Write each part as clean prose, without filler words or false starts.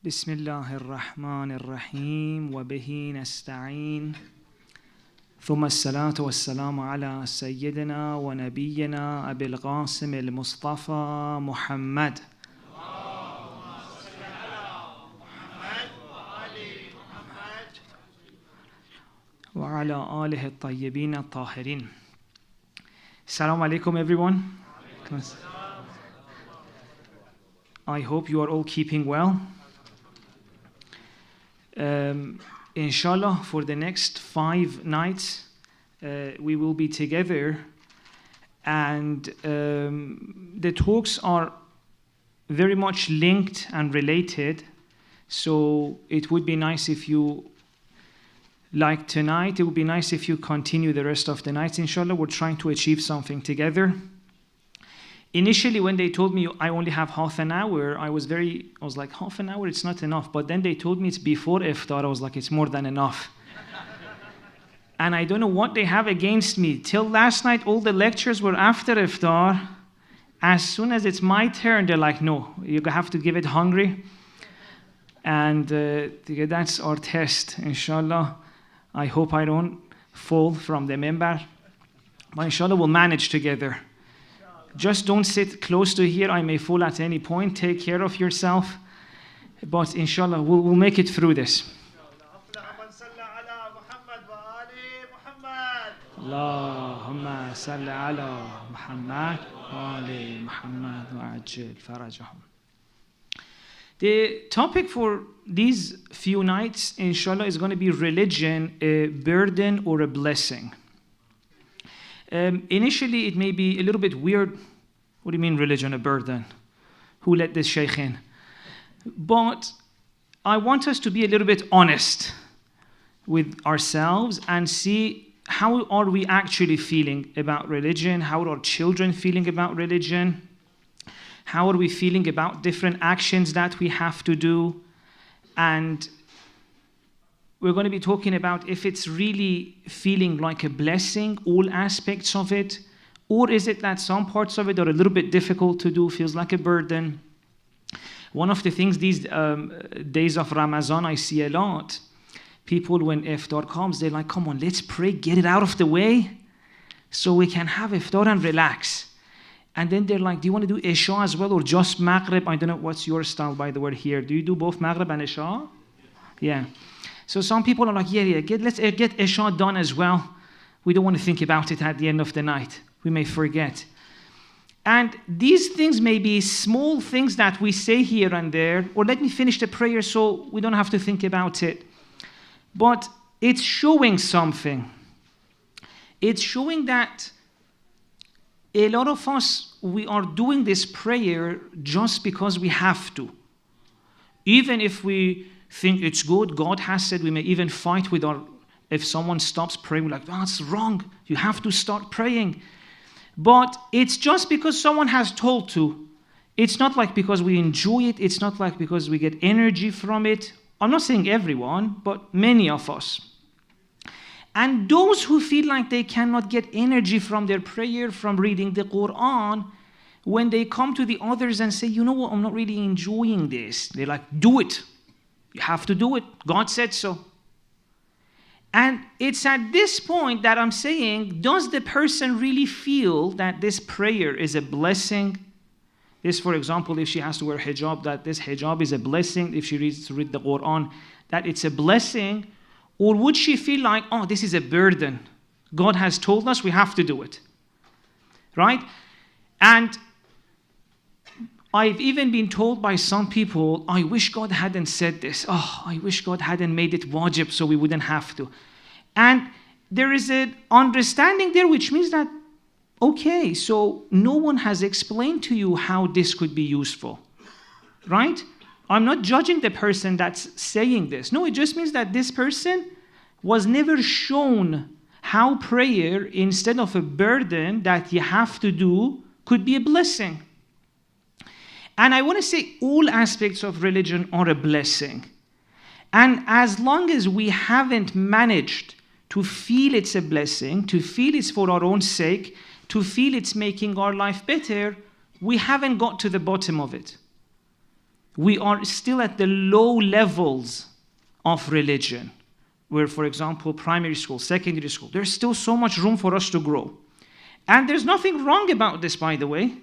بسم الله الرحمن الرحيم وبه نستعين ثم الصلاة والسلام على سيدنا ونبينا أبي القاسم المصطفى محمد وعلى آله الطيبين الطاهرين. Assalamu alaikum everyone. I hope you are all keeping well. Inshallah, for the next 5 nights, we will be together, and the talks are very much linked and related. So it would be nice if you, like tonight, it would be nice if you continue the rest of the nights. Inshallah, we're trying to achieve something together. Initially, when they told me I only have half an hour, I was like, half an hour, it's not enough. But then they told me it's before iftar. I was like, it's more than enough. And I don't know what they have against me. Till last night, all the lectures were after iftar. As soon as it's my turn, they're like, no, you have to give it hungry. And that's our test, inshallah. I hope I don't fall from the minbar. But inshallah, we'll manage together. Just don't sit close to here. I may fall at any point. Take care of yourself. But inshallah, we'll make it through this. Allahumma salli ala Muhammad wa ali Muhammad wa ajil farajahum. The topic for these few nights, inshallah, is going to be religion, a burden or a blessing. Initially, it may be a little bit weird. What do you mean, religion, a burden? Who let this shaykh in? But I want us to be a little bit honest with ourselves and see how are we actually feeling about religion? How are our children feeling about religion? How are we feeling about different actions that we have to do? And we're going to be talking about if it's really feeling like a blessing, all aspects of it, or is it that some parts of it are a little bit difficult to do, feels like a burden. One of the things these days of Ramadan I see a lot, people when iftar comes, they're like, come on, let's pray, get it out of the way so we can have iftar and relax. And then they're like, do you want to do Isha as well or just Maghrib? I don't know, what's your style, by the way, here? Do you do both Maghrib and Isha? Yeah. So some people are like, let's get Isha done as well. We don't want to think about it at the end of the night. We may forget. And these things may be small things that we say here and there, or let me finish the prayer so we don't have to think about it. But it's showing something. It's showing that a lot of us, we are doing this prayer just because we have to. Even if we think it's good, God has said, we may even fight with if someone stops praying, we're like, that's wrong, you have to start praying. But it's just because someone has told to. It's not like because we enjoy it, it's not like because we get energy from it. I'm not saying everyone, but many of us. And those who feel like they cannot get energy from their prayer, from reading the Quran, when they come to the others and say, you know what, I'm not really enjoying this, they're like, do it. You have to do it. God said so. And it's at this point that I'm saying, does the person really feel that this prayer is a blessing? This, for example, if she has to wear hijab, that this hijab is a blessing. If she reads to read the Quran, that it's a blessing. Or would she feel like, oh, this is a burden? God has told us we have to do it. Right? And I've even been told by some people, I wish God hadn't said this. Oh, I wish God hadn't made it wajib so we wouldn't have to. And there is an understanding there which means that, okay, so no one has explained to you how this could be useful. Right? I'm not judging the person that's saying this. No, it just means that this person was never shown how prayer, instead of a burden that you have to do, could be a blessing. And I want to say all aspects of religion are a blessing. And as long as we haven't managed to feel it's a blessing, to feel it's for our own sake, to feel it's making our life better, we haven't got to the bottom of it. We are still at the low levels of religion, where, for example, primary school, secondary school, there's still so much room for us to grow. And there's nothing wrong about this, by the way.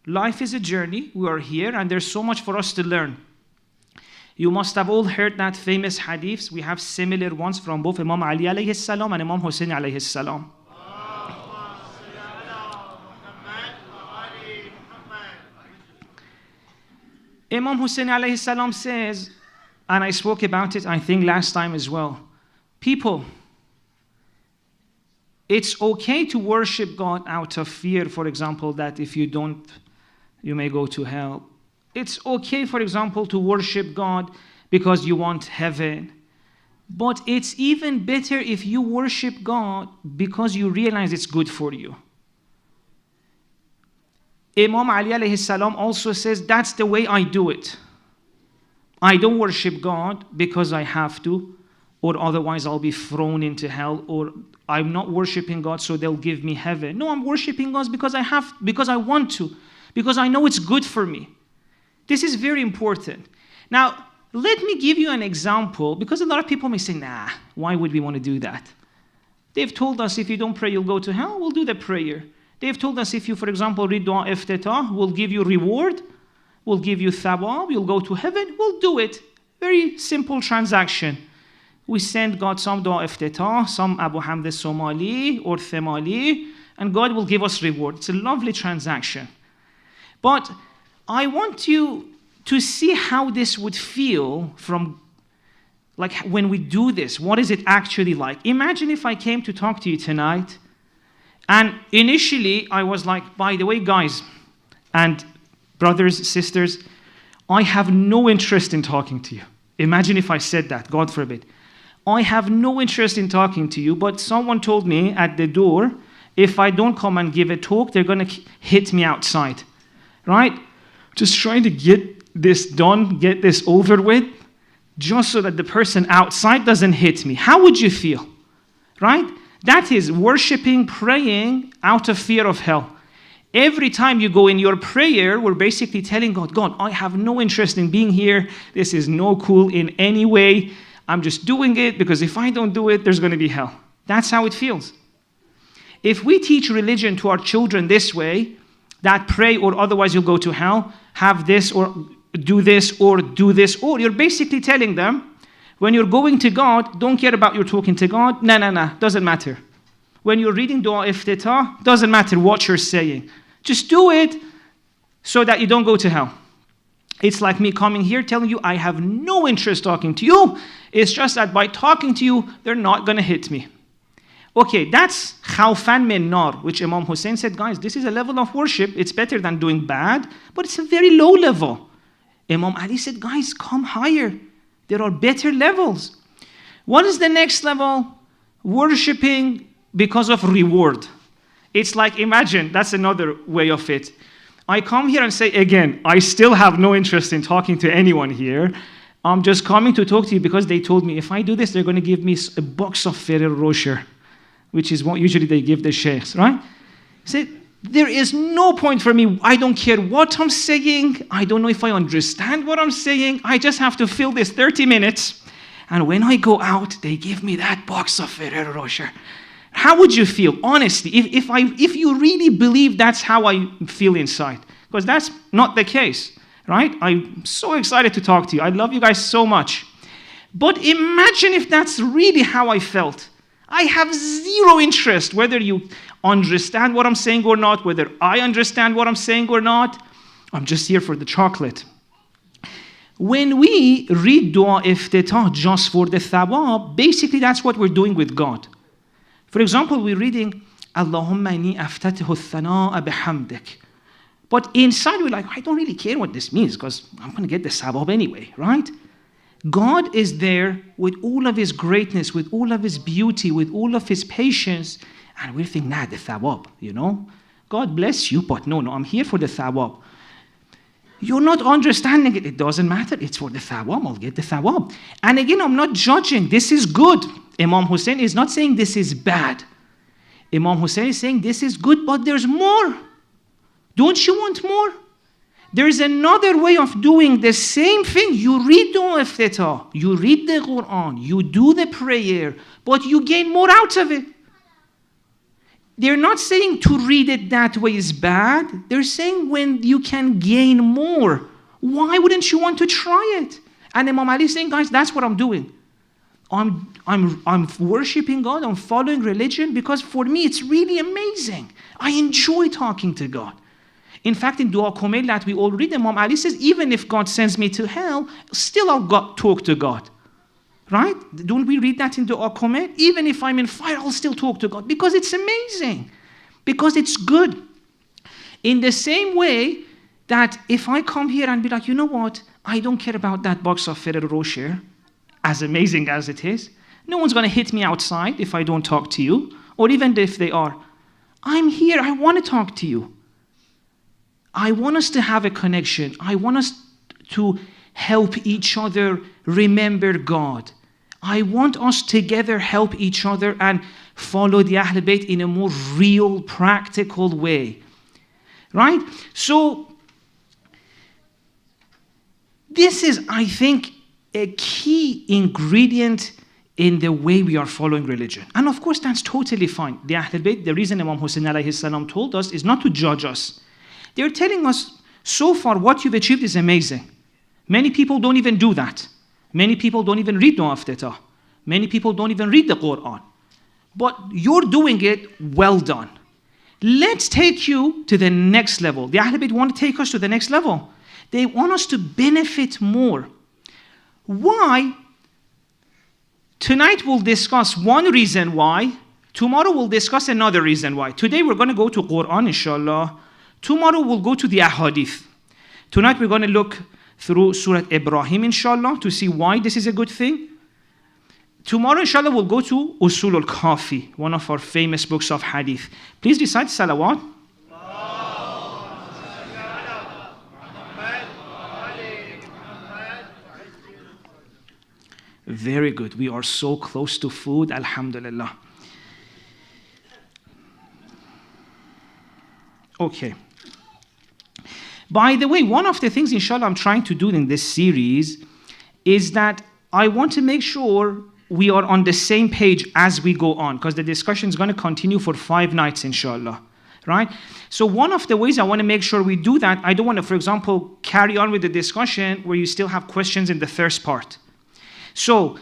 Life is a journey. We are here, and there's so much for us to learn. You must have all heard that famous hadiths. We have similar ones from both Imam Ali alayhi salam and Imam Hussein alayhi salam. Imam Hussein alayhi salam says, and I spoke about it, I think, last time as well. People, it's okay to worship God out of fear, for example, that if you don't, you may go to hell. It's okay, for example, to worship God because you want heaven. But it's even better if you worship God because you realize it's good for you. Imam Ali alayhi salam also says, that's the way I do it. I don't worship God because I have to, or otherwise I'll be thrown into hell, or I'm not worshiping God so they'll give me heaven. No, I'm worshiping God because I want to, because I know it's good for me. This is very important. Now, let me give you an example, because a lot of people may say, nah, why would we want to do that? They've told us if you don't pray, you'll go to hell. We'll do the prayer. They've told us if you, for example, read dua iftitah, we'll give you reward, we'll give you thawab, you'll go to heaven. We'll do it. Very simple transaction. We send God some dua iftitah, some Abu Hamd Somali or Themali, and God will give us reward. It's a lovely transaction. But I want you to see how this would feel from, like, when we do this. What is it actually like? Imagine if I came to talk to you tonight, and initially I was like, by the way, guys and brothers, sisters, I have no interest in talking to you. Imagine if I said that, God forbid. I have no interest in talking to you, but someone told me at the door, if I don't come and give a talk, they're going to hit me outside. Right? Just trying to get this done, get this over with, just so that the person outside doesn't hit me. How would you feel? Right? That is worshiping, praying out of fear of hell. Every time you go in your prayer, we're basically telling God, God, I have no interest in being here. This is no cool in any way. I'm just doing it because if I don't do it, there's going to be hell. That's how it feels. If we teach religion to our children this way, that pray or otherwise you'll go to hell, have this or do this or do this, or you're basically telling them, when you're going to God, don't care about your talking to God. No, doesn't matter. When you're reading dua iftitah, doesn't matter what you're saying. Just do it so that you don't go to hell. It's like me coming here telling you I have no interest talking to you. It's just that by talking to you, they're not going to hit me. Okay, that's khawfan min nar, which Imam Hussein said, guys, this is a level of worship. It's better than doing bad, but it's a very low level. Imam Ali said, guys, come higher. There are better levels. What is the next level? Worshipping because of reward. It's like, imagine, that's another way of it. I come here and say, again, I still have no interest in talking to anyone here. I'm just coming to talk to you because they told me if I do this, they're going to give me a box of Ferrero Rocher, which is what usually they give the sheikhs, right? Say, there is no point for me. I don't care what I'm saying. I don't know if I understand what I'm saying. I just have to fill this 30 minutes. And when I go out, they give me that box of Ferrero Rocher. How would you feel, honestly, if you really believe that's how I feel inside? Because that's not the case, right? I'm so excited to talk to you. I love you guys so much. But imagine if that's really how I felt. I have zero interest whether you understand what I'm saying or not, whether I understand what I'm saying or not. I'm just here for the chocolate. When we read dua iftitah just for the thawab, basically that's what we're doing with God. For example, we're reading, Allahumma inni aftatihu thana'a bihamdik. But inside we're like, I don't really care what this means because I'm going to get the thawab anyway, right? God is there with all of his greatness, with all of his beauty, with all of his patience. And we think, nah, the thawab, you know. God bless you, but no, I'm here for the thawab. You're not understanding it. It doesn't matter. It's for the thawab. I'll get the thawab. And again, I'm not judging. This is good. Imam Hussein is not saying this is bad. Imam Hussein is saying this is good, but there's more. Don't you want more? There's another way of doing the same thing. You read Dua Iftitah, you read the Quran, you do the prayer, but you gain more out of it. They're not saying to read it that way is bad. They're saying when you can gain more, why wouldn't you want to try it? And Imam Ali is saying, guys, that's what I'm doing. I'm worshiping God, I'm following religion because for me it's really amazing. I enjoy talking to God. In fact, in Dua Kumail that we all read, Imam Ali says, even if God sends me to hell, still I'll talk to God. Right? Don't we read that in Dua Kumail? Even if I'm in fire, I'll still talk to God because it's amazing. Because it's good. In the same way that if I come here and be like, you know what? I don't care about that box of Ferrero Rocher, as amazing as it is. No one's going to hit me outside if I don't talk to you, or even if they are. I'm here. I want to talk to you. I want us to have a connection. I want us to help each other remember God. I want us together help each other and follow the Ahl Bayt in a more real, practical way. Right? So, this is, I think, a key ingredient in the way we are following religion. And of course, that's totally fine. The Ahl Bayt, the reason Imam Hussein alayhi salam told us is not to judge us. They're telling us, so far, what you've achieved is amazing. Many people don't even do that. Many people don't even read Dua Iftitah. Many people don't even read the Quran. But you're doing it, well done. Let's take you to the next level. The Ahl Bayt want to take us to the next level. They want us to benefit more. Why? Tonight we'll discuss one reason why. Tomorrow we'll discuss another reason why. Today we're going to go to Quran, inshallah. Tomorrow we'll go to the Ahadith. Tonight we're going to look through Surah Ibrahim, inshallah, to see why this is a good thing. Tomorrow, inshallah, we'll go to Usul al-Kafi, one of our famous books of hadith. Please recite salawat. Very good. We are so close to food, alhamdulillah. Okay. By the way, one of the things, inshallah, I'm trying to do in this series is that I want to make sure we are on the same page as we go on, because the discussion is going to continue for 5 nights, inshallah. Right? So one of the ways I want to make sure we do that, I don't want to, for example, carry on with the discussion where you still have questions in the first part. So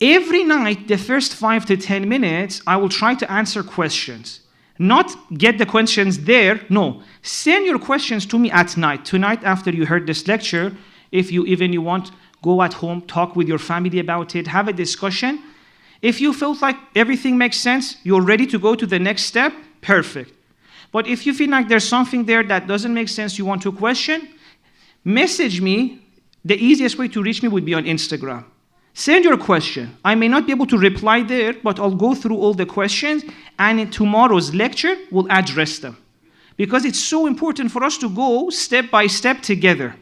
every night, the first 5 to 10 minutes, I will try to answer questions. Not get the questions there, no. Send your questions to me at night. Tonight, after you heard this lecture, if you want, go at home, talk with your family about it, have a discussion. If you feel like everything makes sense, you're ready to go to the next step, perfect. But if you feel like there's something there that doesn't make sense, you want to question, message me. The easiest way to reach me would be on Instagram. Send your question. I may not be able to reply there, but I'll go through all the questions, and in tomorrow's lecture, we'll address them. Because it's so important for us to go step by step together.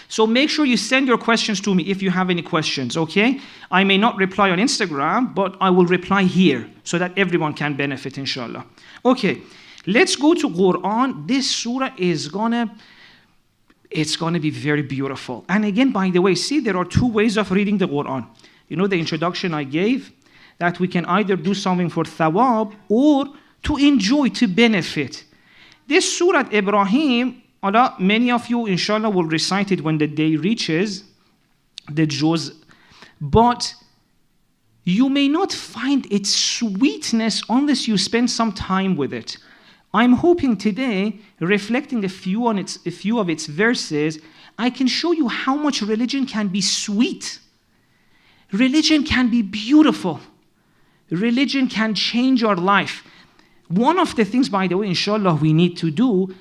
So make sure you send your questions to me if you have any questions, okay? I may not reply on Instagram, but I will reply here so that everyone can benefit, inshallah. Okay, let's go to Quran. This surah is it's gonna be very beautiful. And again, by the way, see, there are 2 ways of reading the Quran. You know the introduction I gave? That we can either do something for thawab or to enjoy, to benefit. This Surah Ibrahim, many of you, inshallah, will recite it when the day reaches, the juz. But you may not find its sweetness unless you spend some time with it. I'm hoping today, reflecting a few of its verses, I can show you how much religion can be sweet. Religion can be beautiful. Religion can change our life. One of the things, by the way, inshallah, we need to do,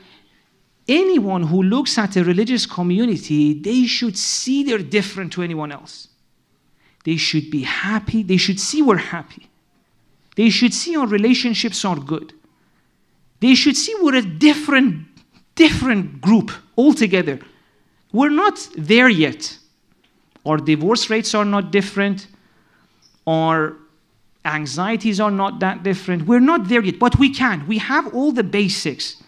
anyone who looks at a religious community, they should see they're different to anyone else. They should be happy. They should see we're happy. They should see our relationships are good. They should see we're a different group altogether. We're not there yet. Our divorce rates are not different. Our anxieties are not that different. We're not there yet, but we can. We have all the basics.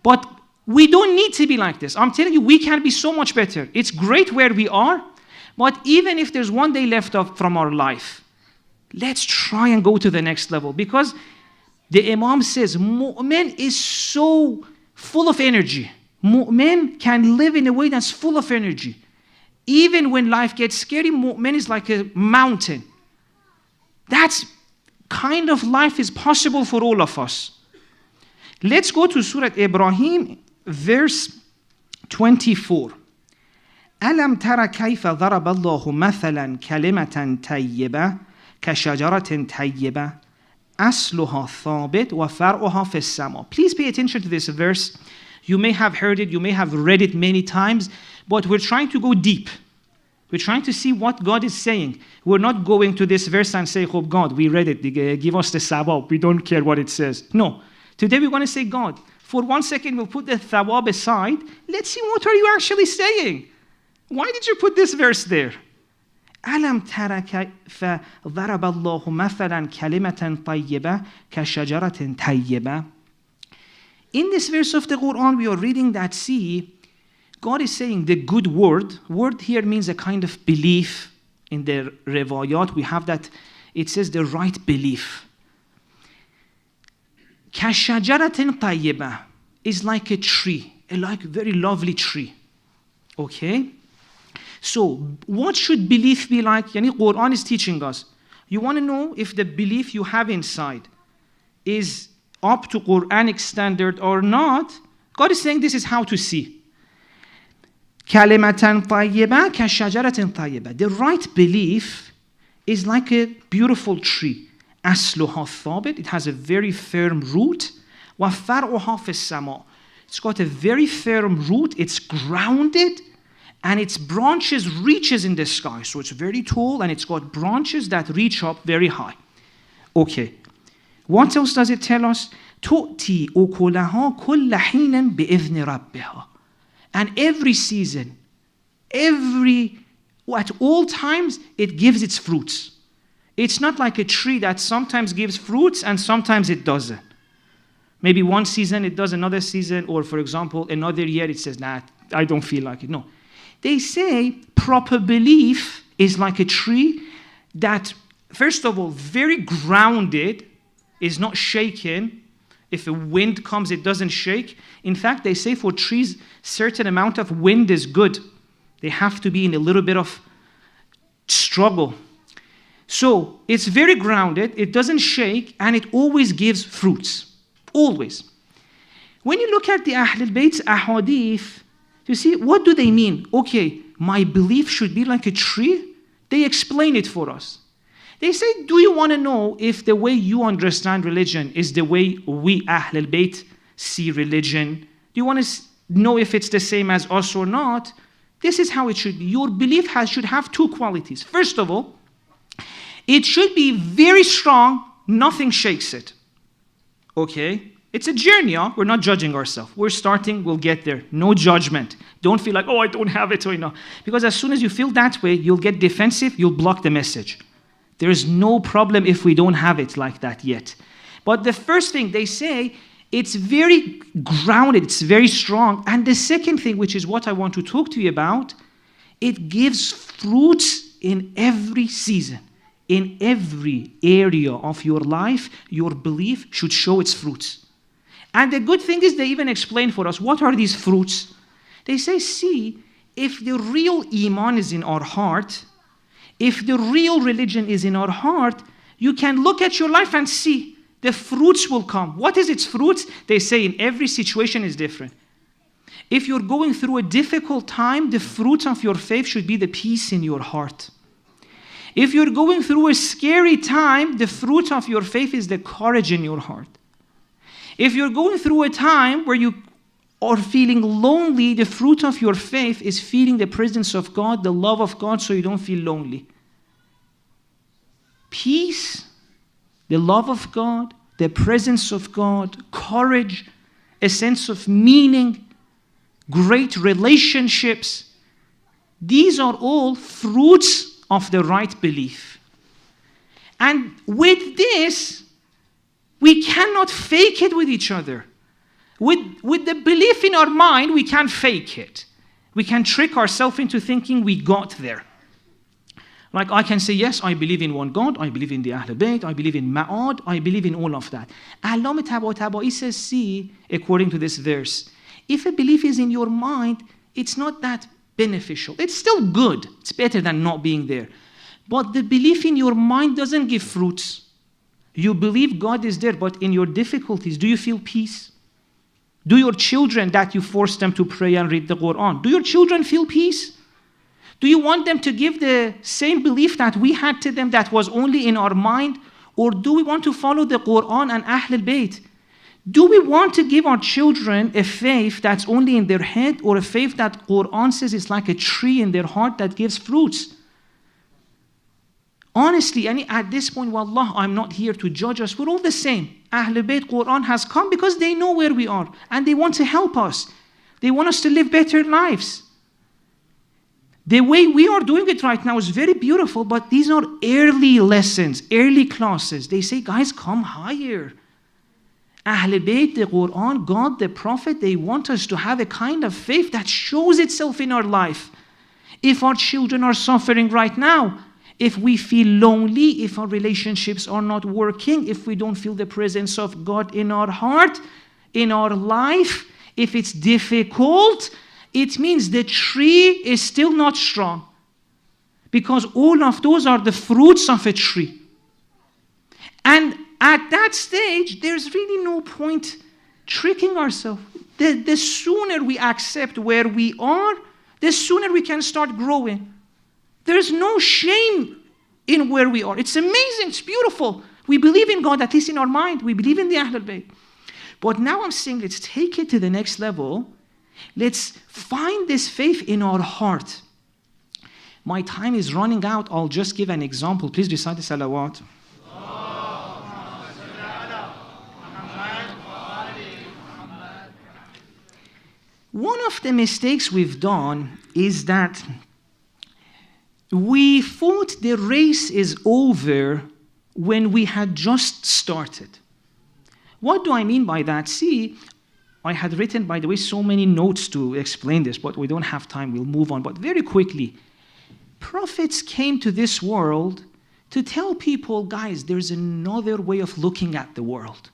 But We don't need to be like this. I'm telling you, we can be so much better. It's great where we are, but even if there's one day left from our life, let's try and go to the next level. Because the Imam says, mu'min is so full of energy. Mu'min can live in a way that's full of energy. Even when life gets scary, mu'min is like a mountain. That's kind of life is possible for all of us. Let's go to Surah Ibrahim, verse 24. أَلَمْ تَرَ كَيْفَ ضَرَبَ اللَّهُ مَثَلًا كَلِمَةً طَيِّبَةً كَشَجَرَةٍ طَيِّبَةٍ أَصْلُهَا ثَابِتٌ وَفَرْعُهَا فِي السَّمَاءِ. Please pay attention to this verse. You may have heard it, you may have read it many times, but we're trying to go deep. We're trying to see what God is saying. We're not going to this verse and say, oh God, we read it, give us the thawab, we don't care what it says. No. Today we're going to say, God, for 1 second we'll put the thawab aside. Let's see what are you actually saying. Why did you put this verse there? أَلَمْ تَرَ كَيْفَ ضَرَبَ اللَّهُ مَثَلًا كَلِمَةً طَيِّبَةً كَشَجَرَةٍ طَيِّبَةٍ. In this verse of the Quran, we are reading that, see, God is saying the good word. Word here means a kind of belief. In the rewayat, we have that, it says the right belief. كَشَجَرَةٍ طَيِّبَةٍ is like a tree, a like very lovely tree. Okay? So, what should belief be like? Yani Quran is teaching us. You want to know if the belief you have inside is up to Quranic standard or not? God is saying this is how to see. كَلِمَةً طَيِّبَةً كَشَجَرَةٍ طَيِّبَةٍ. The right belief is like a beautiful tree. أَصْلُهَا ثَابِتٌ. It has a very firm root. وَفَرْعُهَا فِي السَّمَاءِ. It's got a very firm root. It's grounded. And its branches reaches in the sky. So it's very tall and it's got branches that reach up very high. Okay. What else does it tell us? تُؤْتِي أُكُلَهَا كُلَّ حِينٍ بِإِذْنِ رَبِّهَا. And every season, at all times, it gives its fruits. It's not like a tree that sometimes gives fruits and sometimes it doesn't. Maybe one season it does, another season, or for example, another year it says, nah, I don't feel like it. No. They say proper belief is like a tree that, first of all, very grounded, is not shaken. If a wind comes, it doesn't shake. In fact, they say for trees, certain amount of wind is good. They have to be in a little bit of struggle. So it's very grounded, it doesn't shake, and it always gives fruits. Always. When you look at the Ahlul Bayt's ahadith, you see, what do they mean? Okay, my belief should be like a tree. They explain it for us. They say, do you want to know if the way you understand religion is the way we Ahlul Bayt see religion? Do you want to know if it's the same as us or not? This is how it should be. Your belief should have two qualities. First of all, it should be very strong. Nothing shakes it. Okay? It's a journey, huh? We're not judging ourselves. We're starting, we'll get there. No judgment. Don't feel like, oh, I don't have it, or no. Because as soon as you feel that way, you'll get defensive, you'll block the message. There is no problem if we don't have it like that yet. But the first thing they say, it's very grounded, it's very strong. And the second thing, which is what I want to talk to you about, it gives fruits in every season. In every area of your life, your belief should show its fruits. And the good thing is they even explain for us, what are these fruits? They say, see, if the real iman is in our heart, if the real religion is in our heart, you can look at your life and see the fruits will come. What is its fruits? They say in every situation is different. If you're going through a difficult time, the fruit of your faith should be the peace in your heart. If you're going through a scary time, the fruit of your faith is the courage in your heart. If you're going through a time where you are feeling lonely, the fruit of your faith is feeling the presence of God, the love of God, so you don't feel lonely. Peace, the love of God, the presence of God, courage, a sense of meaning, great relationships. These are all fruits of the right belief. And with this, we cannot fake it with each other. With the belief in our mind, we can fake it. We can trick ourselves into thinking we got there. Like I can say, yes, I believe in one God, I believe in the Ahlul Bayt, I believe in Ma'ad, I believe in all of that. Allama Tabatabai says, see, according to this verse, if a belief is in your mind, it's not that beneficial. It's still good. It's better than not being there. But the belief in your mind doesn't give fruits. You believe God is there, but in your difficulties, do you feel peace? Do your children that you force them to pray and read the Quran, do your children feel peace? Do you want them to give the same belief that we had to them that was only in our mind? Or do we want to follow the Quran and Ahlul Bayt? Do we want to give our children a faith that's only in their head, or a faith that Quran says is like a tree in their heart that gives fruits? Honestly, at this point, wallah, I'm not here to judge us. We're all the same. Ahlul Bayt Quran has come because they know where we are and they want to help us. They want us to live better lives. The way we are doing it right now is very beautiful, but these are early lessons, early classes. They say, guys, come higher. Ahlul Bayt, the Quran, God, the Prophet, they want us to have a kind of faith that shows itself in our life. If our children are suffering right now, if we feel lonely, if our relationships are not working, if we don't feel the presence of God in our heart, in our life, if it's difficult, it means the tree is still not strong. Because all of those are the fruits of a tree. And at that stage, there's really no point tricking ourselves. The sooner we accept where we are, the sooner we can start growing. There's no shame in where we are. It's amazing, it's beautiful. We believe in God, at least in our mind. We believe in the Ahlul Bayt. But now I'm saying, let's take it to the next level. Let's find this faith in our heart. My time is running out. I'll just give an example. Please recite the salawat. One of the mistakes we've done is that we thought the race is over when we had just started. What do I mean by that? See, I had written, by the way, so many notes to explain this, but we don't have time. We'll move on. But very quickly, prophets came to this world to tell people, guys, there's another way of looking at the world.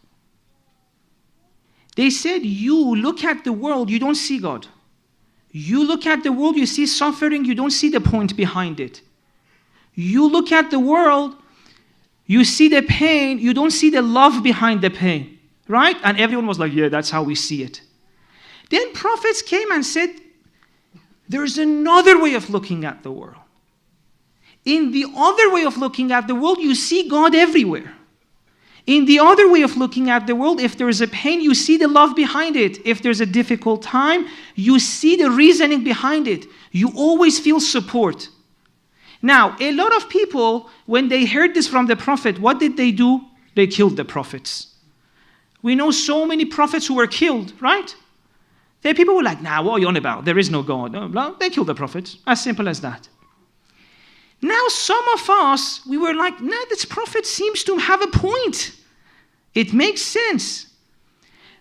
They said, you look at the world, you don't see God. You look at the world, you see suffering, you don't see the point behind it. You look at the world, you see the pain, you don't see the love behind the pain. Right? And everyone was like, yeah, that's how we see it. Then prophets came and said, there's another way of looking at the world. In the other way of looking at the world, you see God everywhere. In the other way of looking at the world, if there is a pain, you see the love behind it. If there's a difficult time, you see the reasoning behind it. You always feel support. Now, a lot of people, when they heard this from the prophet, what did they do? They killed the prophets. We know so many prophets who were killed, right? There are people who are like, nah, what are you on about? There is no God. They killed the prophets. As simple as that. Now some of us, we were like, nah, this prophet seems to have a point. It makes sense.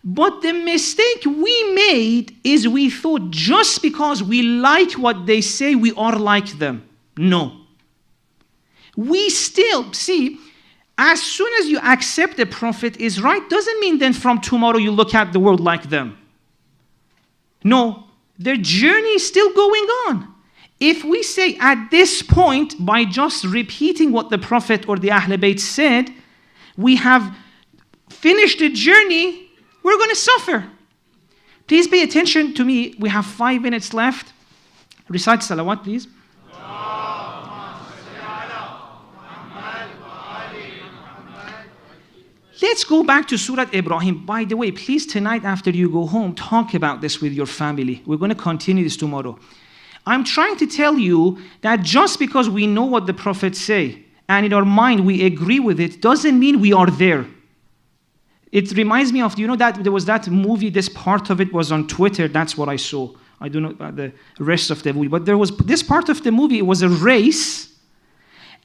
But the mistake we made is we thought just because we like what they say, we are like them. No. We still, see, as soon as you accept the prophet is right, doesn't mean then from tomorrow you look at the world like them. No, their journey is still going on. If we say at this point, by just repeating what the prophet or the Ahlul Bayt said, we have finished the journey, we're going to suffer. Please pay attention to me. We have 5 minutes left. Recite salawat, please. Let's go back to Surah Ibrahim. By the way, please tonight after you go home, talk about this with your family. We're going to continue this tomorrow. I'm trying to tell you that just because we know what the prophets say, and in our mind we agree with it, doesn't mean we are there. It reminds me of, you know, that there was that movie, this part of it was on Twitter, that's what I saw. I don't know about the rest of the movie, but there was this part of the movie, it was a race,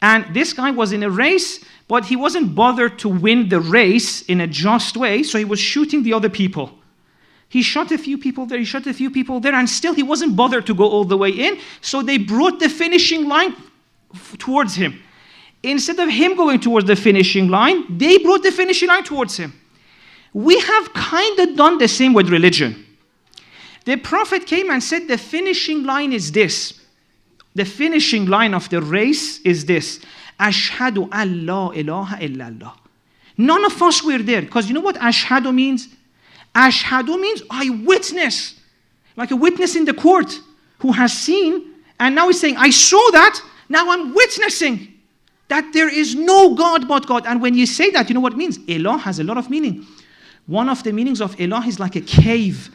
and this guy was in a race, but he wasn't bothered to win the race in a just way, so he was shooting the other people. He shot a few people there, he shot a few people there, and still he wasn't bothered to go all the way in. So they brought the finishing line towards him. Instead of him going towards the finishing line, they brought the finishing line towards him. We have kind of done the same with religion. The Prophet came and said the finishing line is this. The finishing line of the race is this. Ashhadu an la ilaha illallah. None of us were there. Because you know what ashhadu means? Ashhadu means I witness. Like a witness in the court who has seen, and now he's saying, I saw that, now I'm witnessing that there is no God but God. And when you say that, you know what it means? Ilah has a lot of meaning. One of the meanings of Ilah is like a cave.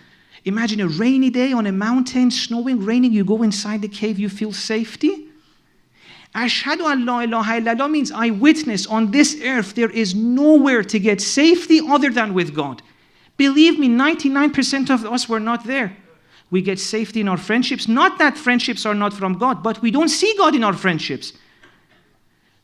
Imagine a rainy day on a mountain, snowing, raining, you go inside the cave, you feel safety. Ashhadu an la ilaha illallah means I witness on this earth there is nowhere to get safety other than with God. Believe me, 99% of us were not there. We get safety in our friendships. Not that friendships are not from God, but we don't see God in our friendships.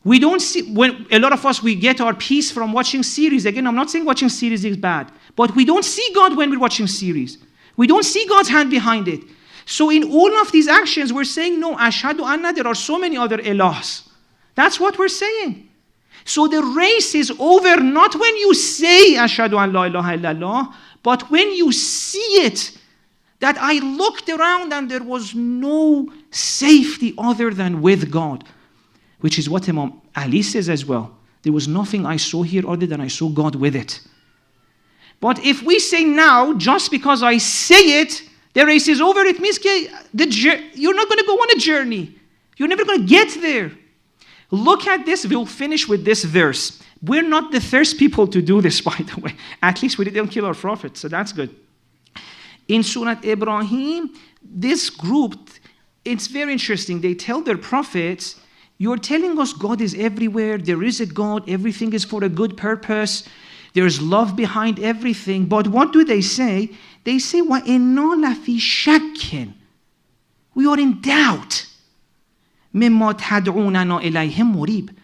We don't see, when a lot of us, we get our peace from watching series. Again, I'm not saying watching series is bad, but we don't see God when we're watching series. We don't see God's hand behind it. So in all of these actions, we're saying, no, ashhadu anna, there are so many other ilahs. That's what we're saying. So the race is over not when you say ashhadu an la ilaha illallah, but when you see it, that I looked around and there was no safety other than with God. Which is what Imam Ali says as well. There was nothing I saw here other than I saw God with it. But if we say now, just because I say it, the race is over, it means you're not going to go on a journey. You're never going to get there. Look at this. We'll finish with this verse. We're not the first people to do this, by the way. At least we didn't kill our prophet, so that's good. In Surah Ibrahim, this group, it's very interesting. They tell their prophets, you're telling us God is everywhere. There is a God. Everything is for a good purpose. There's love behind everything. But what do they say? They say, وَإِنَّا لَفِي شَكٍّ. We are in doubt. مِمَّا تَدْعُونَنَا إِلَيْهِ مُرِيبٍ.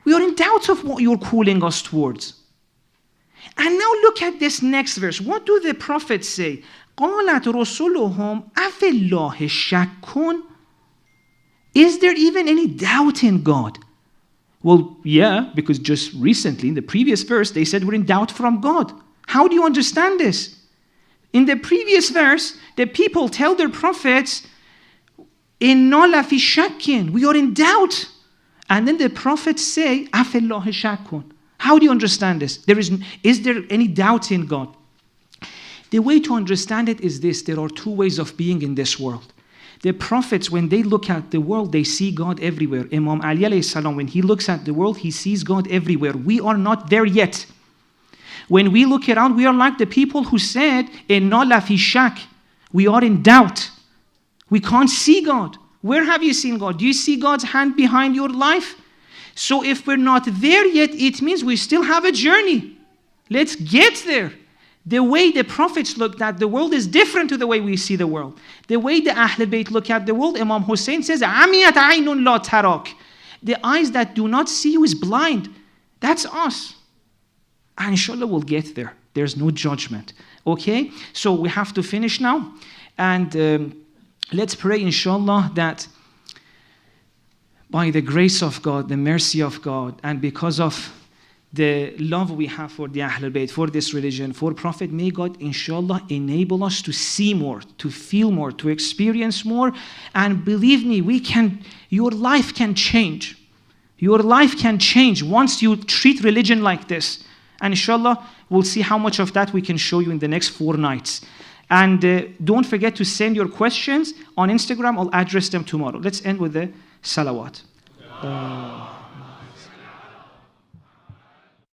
We are in doubt of what you're calling us towards. And now look at this next verse. What do the prophets say? قَالَتْ رُسُلُهُمْ أَفِي اللَّهِ شَكٌّ. Is there even any doubt in God? Well, yeah, because just recently, in the previous verse, they said we're in doubt from God. How do you understand this? In the previous verse, the people tell their prophets, إِنَّا لَفِي شَكٍّ. We are in doubt. And then the prophets say, أَفِي اللَّهِ شَكٌّ. How do you understand this? Is there any doubt in God? The way to understand it is this. There are two ways of being in this world. The prophets, when they look at the world, they see God everywhere. Imam Ali alayhi salam, when he looks at the world, he sees God everywhere. We are not there yet. When we look around, we are like the people who said, إِنَّا لَفِي شَكٍّ. We are in doubt. We can't see God. Where have you seen God? Do you see God's hand behind your life? So if we're not there yet, it means we still have a journey. Let's get there. The way the prophets looked at the world is different to the way we see the world. The way the Ahlul Bayt look at the world, Imam Hussein says, عَمِيَتْ عَيْنٌ لَا تَرَاكَ. The eyes that do not see you is blind. That's us. And inshallah we'll get there. There's no judgment. Okay? So we have to finish now. And let's pray, inshallah, that by the grace of God, the mercy of God, and because of the love we have for the Ahlul Bayt, for this religion, for Prophet, may God, inshallah, enable us to see more, to feel more, to experience more. And believe me, your life can change. Your life can change once you treat religion like this. And inshallah, we'll see how much of that we can show you in the next 4 nights. And don't forget to send your questions on Instagram. I'll address them tomorrow. Let's end with the salawat.